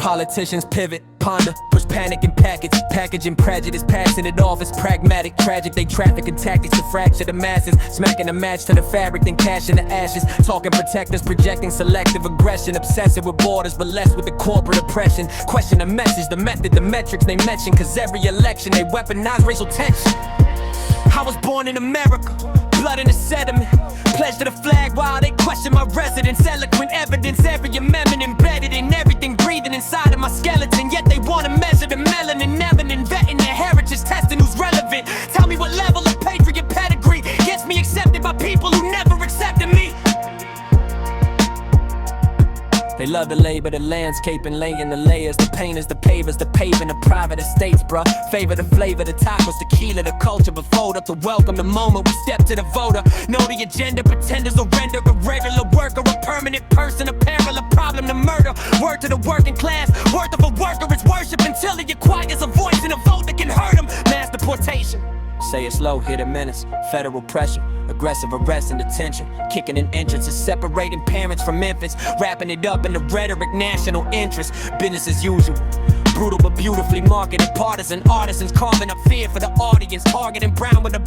Politicians pivot, ponder, push panic and packaging prejudice, passing it off as pragmatic, tragic. They traffic in tactics to fracture the masses, smacking a match to the fabric, then cashing the ashes. Talking protectors, projecting selective aggression, obsessive with borders, but less with the corporate oppression. Question the message, the method, the metrics they mention, cause every election they weaponize racial tension. I was born in America, blood in the sediment, pledged to the flag while they question my residence. Eloquent evidence, every amendment embedded in everything breathing inside of my skeleton. Yet they wanna measure the melanin, never vetting their heritage, testing who's relevant. Tell me what level of patriot pedigree gets me accepted by people who never accepted me. They love to labor the landscape and laying the layers. The painters, the pavers, the paving, the private estates, bruh. Favor the flavor, the tacos, tequila, the culture. But fold up to welcome the moment we step to the voter. Know the agenda, pretenders will render a regular worker, a permanent person, a peril, a problem to murder. Word to the working class, worth of a worker is worship until he acquires a voice and a vote that can hurt him. Mass deportation. Say it slow, hit a menace. Federal pressure, aggressive arrest and detention. Kicking in entrances, separating parents from infants. Wrapping it up in the rhetoric, national interest. Business as usual. Brutal but beautifully marketed, partisan artisans carving up fear for the audience. Targeting brown with a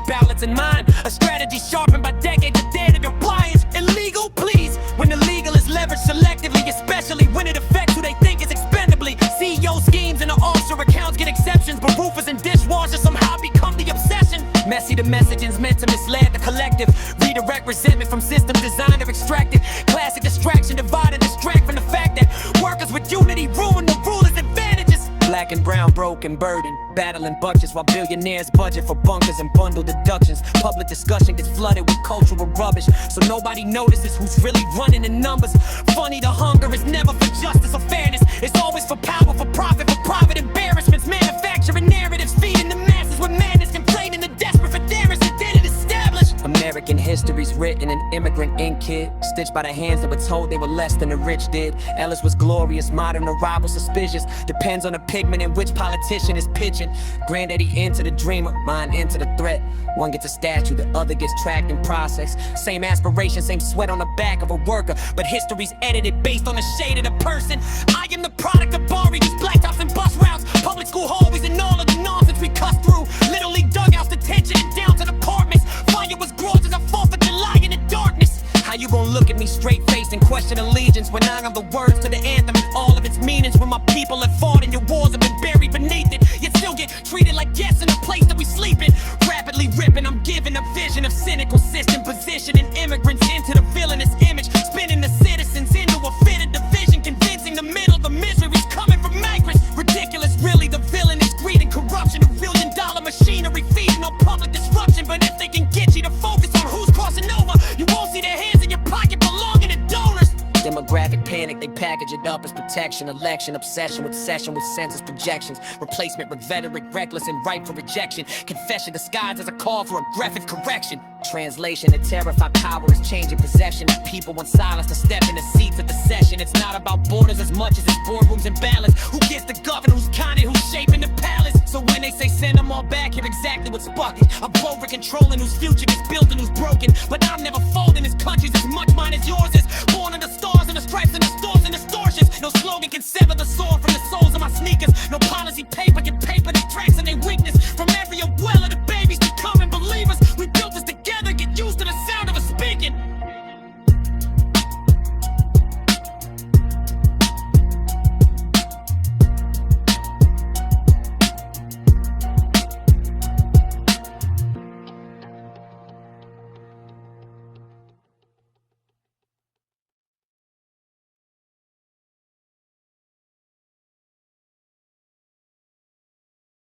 balance in mind. A strategy sharpened by decades of data compliance. Illegal, please. When the legal is leveraged selectively, especially when it affects who they think is expendably. CEO schemes and the offshore accounts get exceptions, but roofers and dishwashers somehow become the obsession. Messy, the messaging's meant to mislead the collective. Redirect resentment from systems designed to extract it. Classic distraction, divide and distract from the fact that workers with unity ruin the rulers' advantages. Black and brown, broken, burdened, battling budgets while billionaires budget for bunkers and bundle deductions. Public discussion gets flooded with cultural rubbish, so nobody notices who's really running the numbers. Funny, the hunger is never for justice or fairness. It's always for power, for profit, for private embarrassments. Manufacturing narratives, feeding the masses with madness, complaining the desperate for theirs that didn't establish. American history's written in immigrant ink, kid. Stitched by the hands that were told they were less than the rich did. Ellis was glorious, modern arrival suspicious. Depends on the pigment in which politician is pitching. Granddaddy into the dreamer, mine into the threat. One gets a statue, the other gets tracked and processed. Same aspiration, same sweat on the back of a worker, but history's edited based on the shade of the person. I am the product of bar readers, blacktops and bus routes, public school hallways and all of the nonsense we cuss through. Little league dugouts, detention and down to the apartments. Fire was gorgeous, a 4th of July in the darkness. How you gon' look at me straight-faced and question allegiance when I have the words to the anthem and all of its meanings? When my people have fought and your wars have been buried beneath it, yet still get treated like guests in a place that we sleep in. Rapidly ripping, I'm giving a vision of cynical system, positioning immigrants into the villainous image, spinning the citizens into a fitted division, convincing the middle the misery's coming from migrants. Ridiculous, really, the villain is greed and corruption, a $1 billion machinery feeding on public disruption. But if they can get you to focus on who's crossing over, you won't see their hands in your pocket belonging to donors. Demographic panic, they package it up as protection. Election, obsession with census projections. Replacement with rhetoric, reckless and ripe for rejection. Confession disguised as a call for a graphic correction. Translation, the terrified power is changing possession. People want silence to step in the seats at the session. It's not about borders as much as it's boardrooms and balance. Who gets the governor, who's counting, who's shaping the palace? So when they say send them all back, hear exactly what's bucking. I'm over controlling whose future gets built and who's broken. But I'm never folding, this country's as much mine as yours is. Born in the stars and the stripes and the storms and distortions. No slogan can sever the sword.